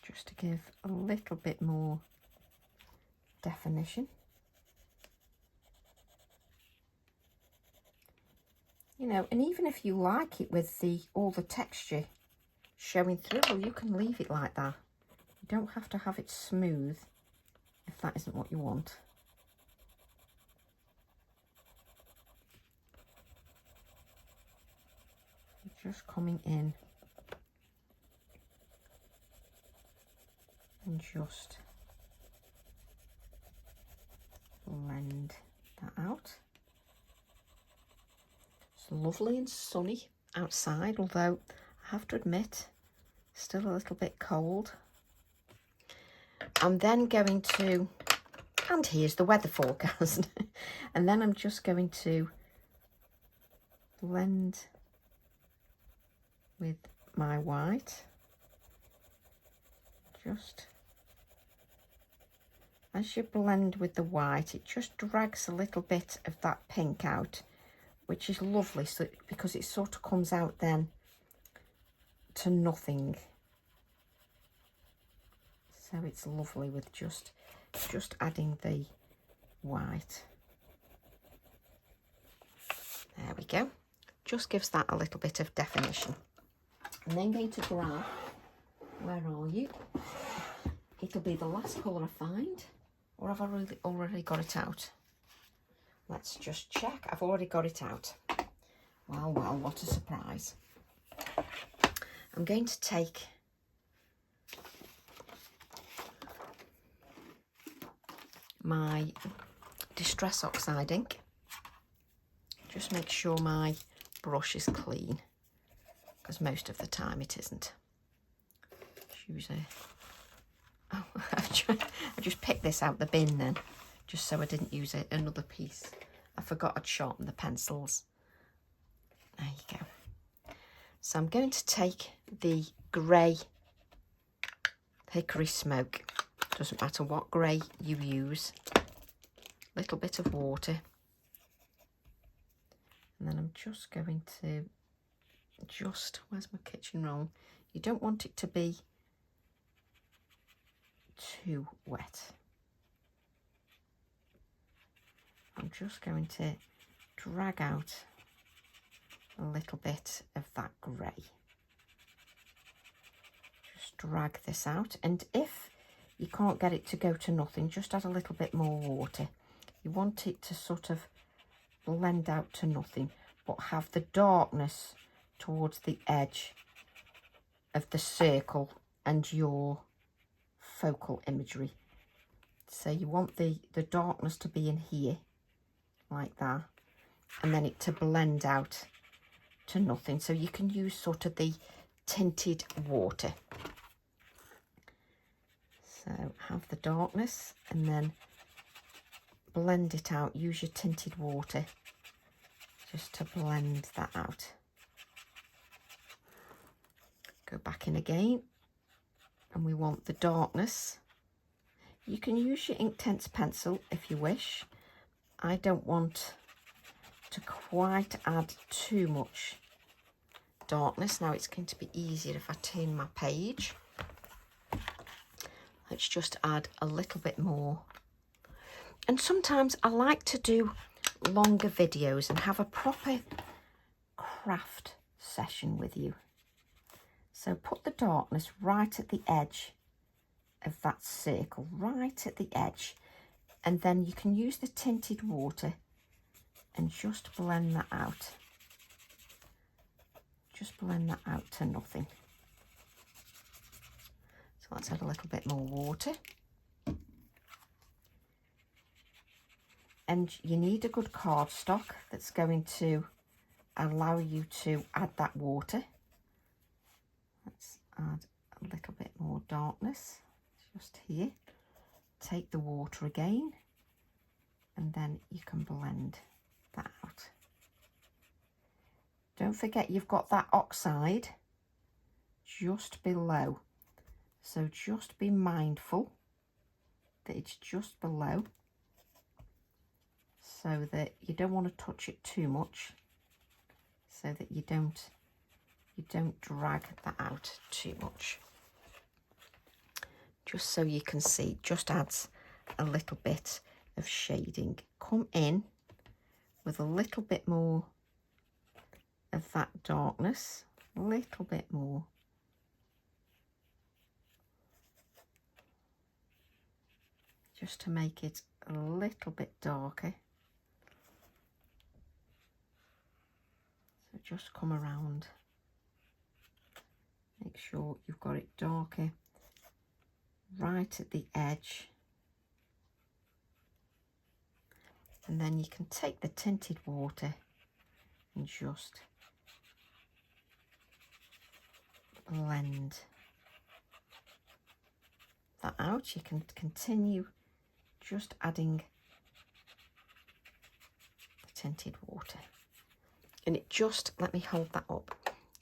Just to give a little bit more definition. You know, and even if you like it with all the texture showing through, well, you can leave it like that. You don't have to have it smooth if that isn't what you want. Just coming in and just blend that out. It's lovely and sunny outside, although I have to admit, still a little bit cold. I'm then going to, and here's the weather forecast, and then I'm just going to blend with my white. Just as you blend with the white, it just drags a little bit of that pink out, which is lovely, so because it sort of comes out then to nothing. So it's lovely with just adding the white. There we go. Just gives that a little bit of definition. I'm then going to grab, where are you? It'll be the last colour I find, or have I already got it out? Let's just check. I've already got it out. Well, well, what a surprise. I'm going to take my Distress Oxide ink. Just make sure my brush is clean, because most of the time it isn't. Choose a... Oh, I just picked this out the bin then, just so I didn't use another piece. I forgot I'd sharpen the pencils. There you go. So I'm going to take the grey Hickory Smoke. Doesn't matter what grey you use. Little bit of water. And then I'm just going to where's my kitchen roll? You don't want it to be too wet. I'm just going to drag out a little bit of that grey. Just drag this out, and if you can't get it to go to nothing, just add a little bit more water. You want it to sort of blend out to nothing, but have the darkness towards the edge of the circle and your focal imagery. So you want the darkness to be in here, like that, and then it to blend out to nothing. So you can use sort of the tinted water. So have the darkness and then blend it out. Use your tinted water just to blend that out. Go back in again, and we want the darkness. You can use your Inktense pencil if you wish. I don't want to quite add too much darkness. Now it's going to be easier if I turn my page. Let's just add a little bit more. And sometimes I like to do longer videos and have a proper craft session with you. So put the darkness right at the edge of that circle, right at the edge, and then you can use the tinted water and just blend that out. Just blend that out to nothing. So let's add a little bit more water. And you need a good cardstock that's going to allow you to add that water. Let's add a little bit more darkness just here. Take the water again, and then you can blend that out. Don't forget you've got that oxide just below. So just be mindful that it's just below, so that you don't want to touch it too much, so that you don't drag that out too much. Just so you can see, just adds a little bit of shading. Come in with a little bit more of that darkness, a little bit more. Just to make it a little bit darker. So just come around. Make sure you've got it darker right at the edge. And then you can take the tinted water and just blend that out. You can continue just adding the tinted water. And it just, let me hold that up,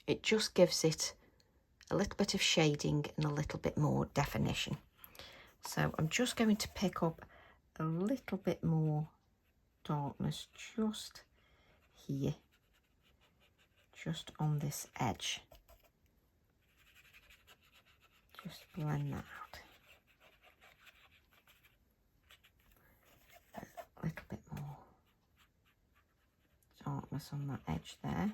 it just gives it a little bit of shading and a little bit more definition. So I'm just going to pick up a little bit more darkness just here, just on this edge. Just blend that out. A little bit more darkness on that edge there,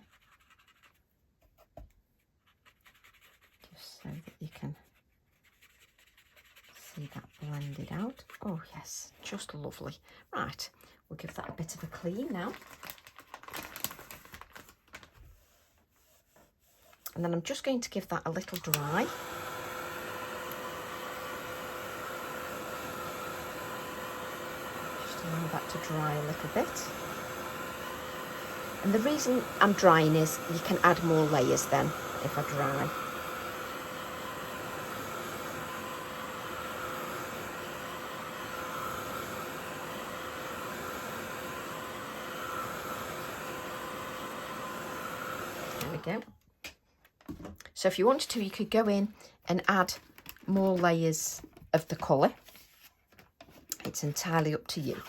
just so that you can see that blended out. Oh yes, just lovely. Right, we'll give that a bit of a clean now. And then I'm just going to give that a little dry. Just allow that to dry a little bit. And the reason I'm drying is you can add more layers then if I dry. There we go. So if you wanted to, you could go in and add more layers of the colour. It's entirely up to you.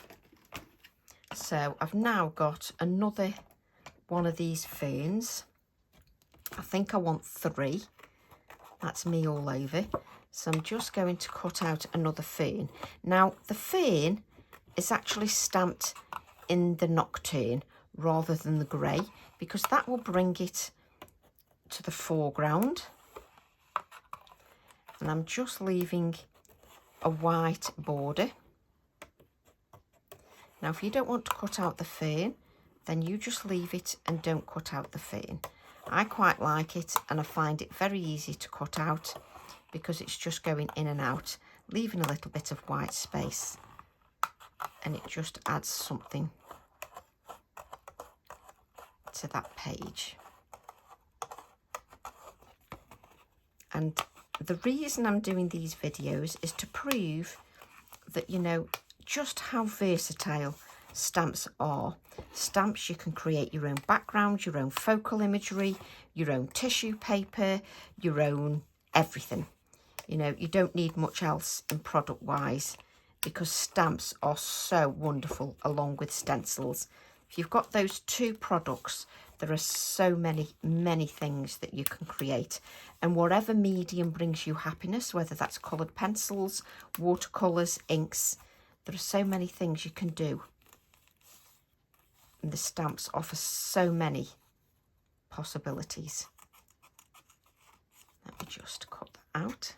So I've now got another one of these ferns. I think I want 3. That's me all over. So I'm just going to cut out another fern. Now the fern is actually stamped in the nocturne rather than the grey, because that will bring it to the foreground. And I'm just leaving a white border. Now if you don't want to cut out the fern, then you just leave it and don't cut out the fern. I quite like it, and I find it very easy to cut out because it's just going in and out, leaving a little bit of white space, and it just adds something to that page. And the reason I'm doing these videos is to prove that, you know, just how versatile stamps are. Stamps, you can create your own background, your own focal imagery, your own tissue paper, your own everything. You know, you don't need much else in product wise, because stamps are so wonderful along with stencils. If you've got those 2 products, there are so many things that you can create. And whatever medium brings you happiness, whether that's coloured pencils, watercolours, inks, there are so many things you can do. And the stamps offer so many possibilities. Let me just cut that out.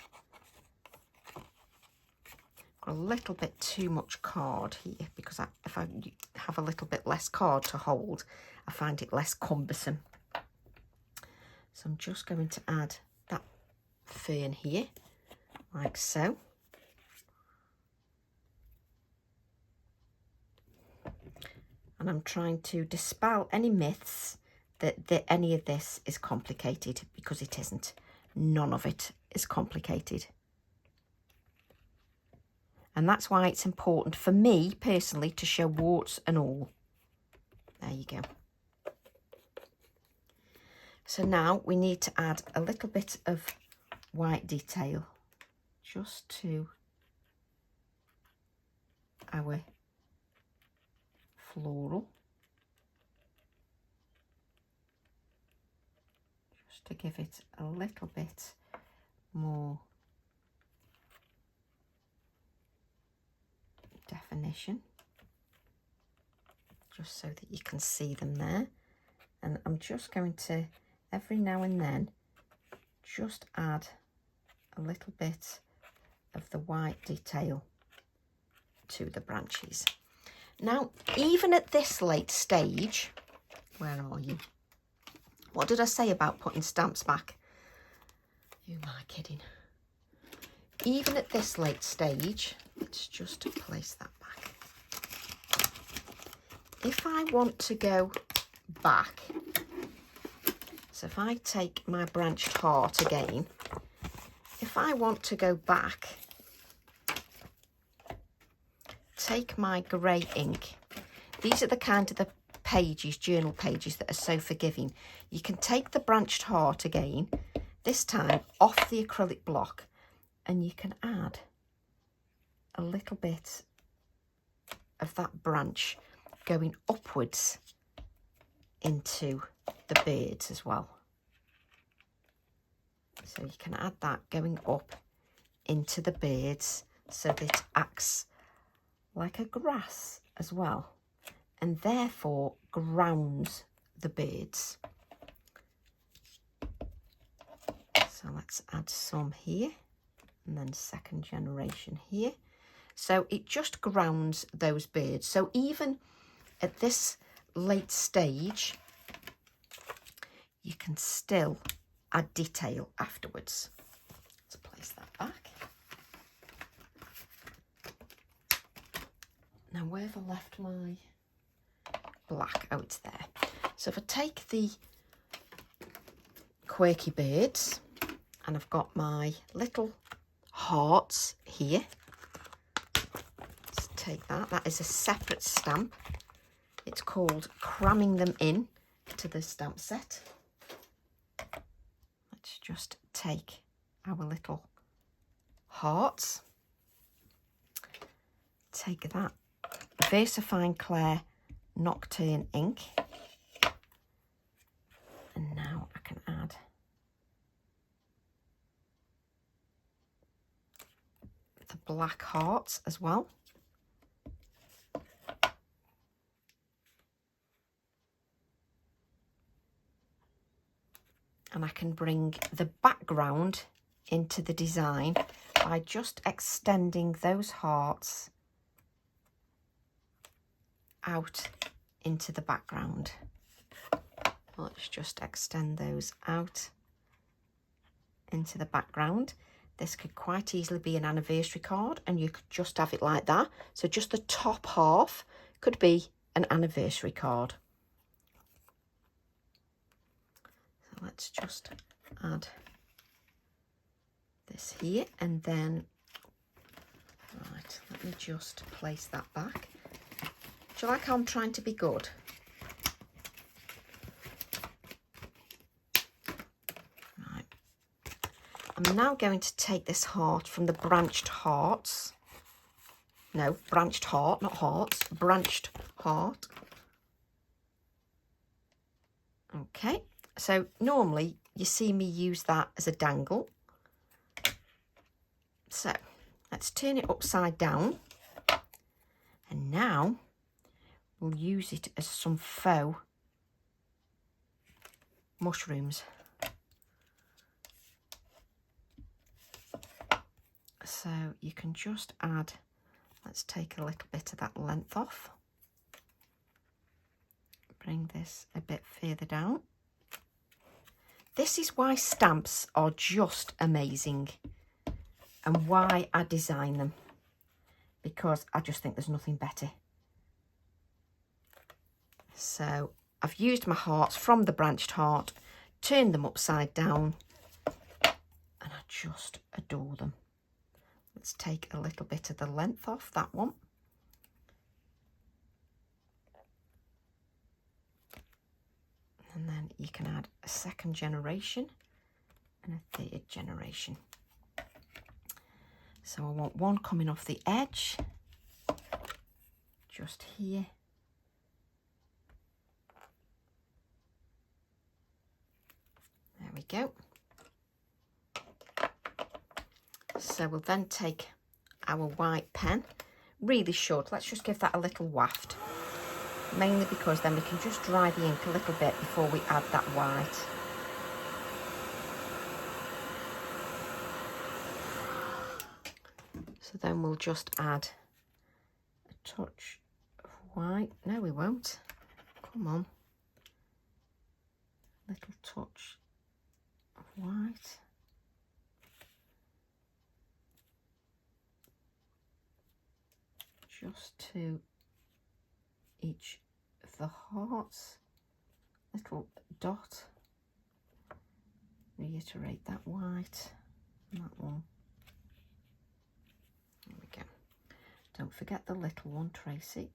Got a little bit too much card here, because if I have a little bit less card to hold, I find it less cumbersome. So I'm just going to add that fern here, like so. And I'm trying to dispel any myths that any of this is complicated, because it isn't. None of it is complicated. And that's why it's important for me personally to show warts and all. There you go. So now we need to add a little bit of white detail just to our floral, just to give it a little bit more definition, just so that you can see them there. And I'm just going to, every now and then, just add a little bit of the white detail to the branches. Now, even at this late stage, where are you? What did I say about putting stamps back? You am I kidding? Even at this late stage, let's just place that back. If I want to go back, so if I take my branched heart again, if I want to go back, take my grey ink. These are the kind of the pages, journal pages, that are so forgiving. You can take the branched heart again, this time off the acrylic block, and you can add a little bit of that branch going upwards into the birds as well. So you can add that going up into the birds so that it acts like a grass as well, and therefore grounds the birds. So let's add some here, and then second generation here. So it just grounds those birds. So even at this late stage, you can still add detail afterwards. Let's place that back. Now, where have I left my black? Oh, it's there. So if I take the quirky birds, and I've got my little hearts here. Let's take that. That is a separate stamp. It's called Cramming Them In to the stamp set. Let's just take our little hearts. Take that VersaFine Clair Nocturne ink. And now I can add the black hearts as well. And I can bring the background into the design by just extending those hearts out into the background. Let's just extend those out into the background. This could quite easily be an anniversary card, and you could just have it like that. So just the top half could be an anniversary card. So let's just add this here, and then, right, let me just place that back. Do you like how I'm trying to be good? Right. I'm now going to take this heart from the branched hearts. No, branched heart, not hearts. Branched heart. Okay, so normally you see me use that as a dangle. So let's turn it upside down. And now we'll use it as some faux mushrooms. So you can just add, let's take a little bit of that length off. Bring this a bit further down. This is why stamps are just amazing and why I design them, because I just think there's nothing better. So I've used my hearts from the branched heart, turned them upside down, and I just adore them. Let's take a little bit of the length off that one. And then you can add a second generation and a third generation. So I want one coming off the edge, just here. There we go. So we'll then take our white pen, really short. Let's just give that a little waft, mainly because then we can just dry the ink a little bit before we add that white. So then we'll just add a touch of white. No, we won't. Come on. Little touch of white. Just to each of the hearts. Little dot. Reiterate that white. And that one. There we go. Don't forget the little one, Tracy.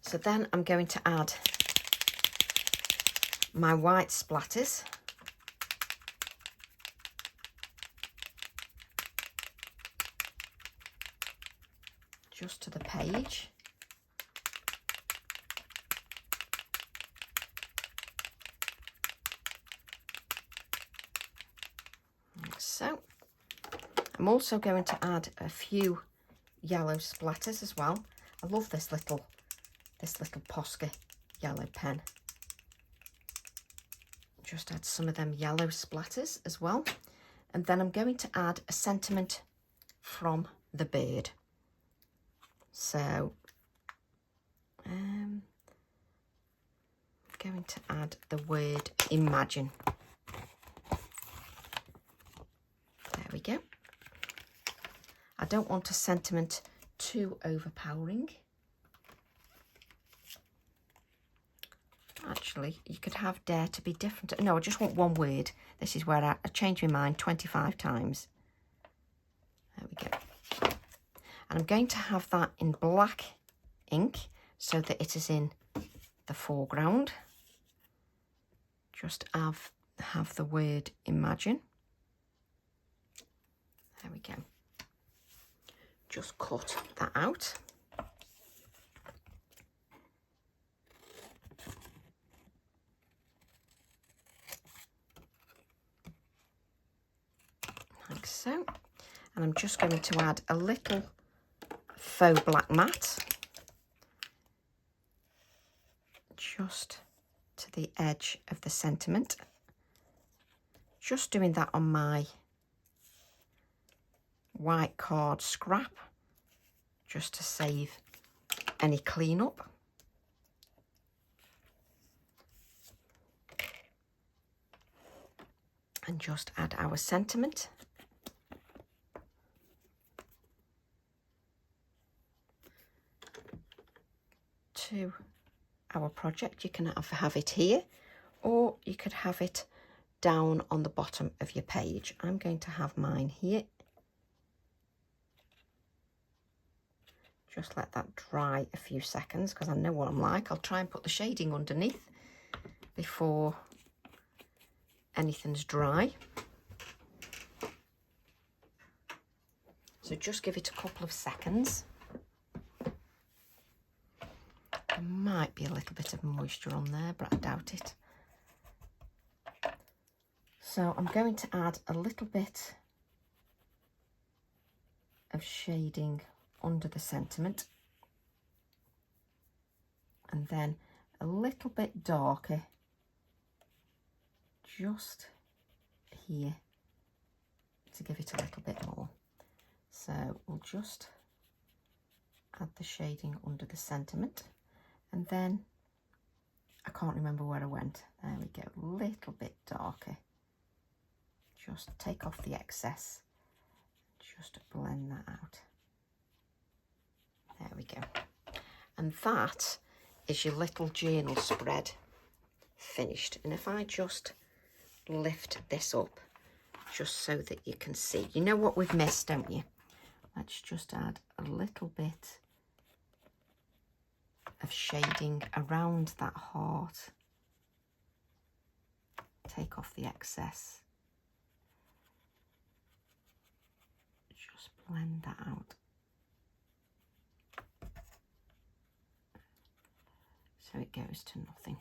So then I'm going to add my white splatters. Just to the page. Like so. I'm also going to add a few yellow splatters as well. I love this little Posca yellow pen. Just add some of them yellow splatters as well. And then I'm going to add a sentiment from the bird. So I'm going to add the word imagine. There we go. I don't want a sentiment too overpowering. Actually, you could have dare to be different. No, I just want one word. This is where I changed my mind 25 times. There we go. And I'm going to have that in black ink so that it is in the foreground. Just have the word imagine. There we go. Just cut that out. Like so. And I'm just going to add a little faux black mat just to the edge of the sentiment. Just doing that on my white card scrap just to save any cleanup. And just add our sentiment. To our project. You can have it here, or you could have it down on the bottom of your page. I'm going to have mine here. Just let that dry a few seconds because I know what I'm like. I'll try and put the shading underneath before anything's dry. So just give it a couple of seconds. There might be a little bit of moisture on there, but I doubt it. So I'm going to add a little bit of shading under the sentiment, and then a little bit darker just here to give it a little bit more. So we'll just add the shading under the sentiment, and then I can't remember where I went. There we go, a little bit darker. Just take off the excess, just blend that out. There we go. And that is your little journal spread finished. And if I just lift this up, just so that you can see, you know what we've missed, don't you? Let's just add a little bit of shading around that heart. Take off the excess. Just blend that out. So it goes to nothing.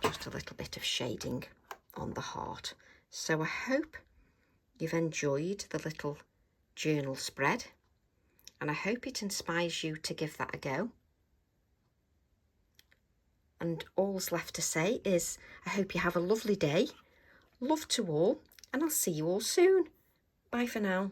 Just a little bit of shading on the heart. So I hope you've enjoyed the little journal spread, and I hope it inspires you to give that a go. And all's left to say is I hope you have a lovely day. Love to all, and I'll see you all soon. Bye for now.